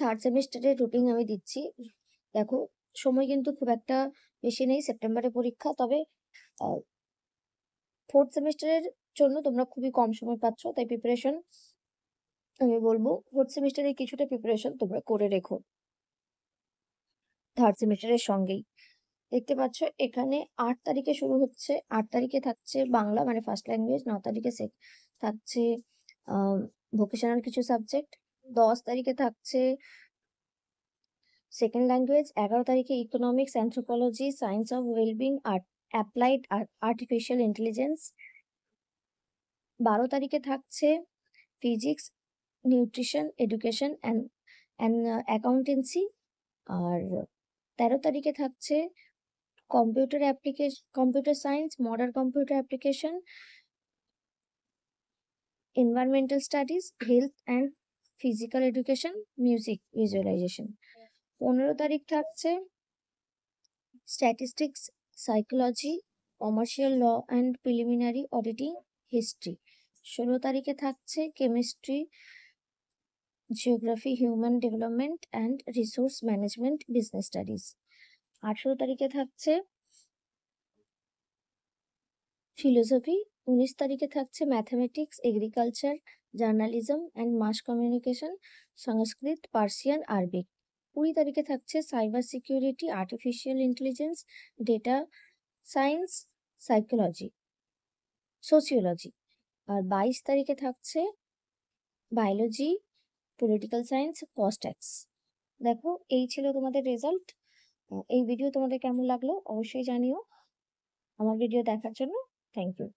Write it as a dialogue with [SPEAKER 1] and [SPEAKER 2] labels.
[SPEAKER 1] Third সেমিস্টারের routine আমি দিচ্ছি। দেখো, সময় কিন্তু খুব একটা বেশি নেই, সেপ্টেম্বরে পরীক্ষা। তবে ফোর্থ সেমিস্টারের জন্য তোমরা খুবই কম সময় পাচ্ছ, তাই প্রিপারেশন আমি বলবো ফোর্থ সেমিস্টারে কিছুটা প্রিপারেশন তোমরা করে রেখো থার্ড সেমিস্টারের সঙ্গেই। দেখতে পাচ্ছ এখানে 8 তারিখে শুরু হচ্ছে, 8 তারিখে থাকছে বাংলা মানে ফার্স্ট ল্যাঙ্গুয়েজ, 9 তারিখে থাকছে ভোকেশনাল কিছু সাবজেক্ট, 10 তারিখে থাকছে সেকেন্ড ল্যাঙ্গুয়েজ, 11 তারিখে economics, anthropology, science of wellbeing, applied artificial intelligence. 12 তারিখে থাকছে physics, nutrition, education and accountancy. আর 13 তারিখে থাকছে computer science, modern computer application, environmental studies, health and physical education, music, visualisation. 15 তারিখ থাকছে statistics, psychology, commercial law and preliminary auditing, history. 16 তারিখে থাকছে chemistry, geography, human development and resource management, business studies. 18 তারিখে থাকছে philosophy. 19 তারিখে থাকছে mathematics, agriculture, journalism and mass communication, Sanskrit, Persian, Arabic. 20 তারিখে থাকছে cyber security, artificial intelligence, data science, psychology, sociology. আর 22 তারিখে থাকছে বায়োলজি, পলিটিক্যাল সায়েন্স, কস্ট্যাক্স। দেখো, এই ছিল তোমাদের রেজাল্ট। এই ভিডিও তোমাদের কেমন লাগলো অবশ্যই জানিও। আমার ভিডিও দেখার জন্য থ্যাংক ইউ।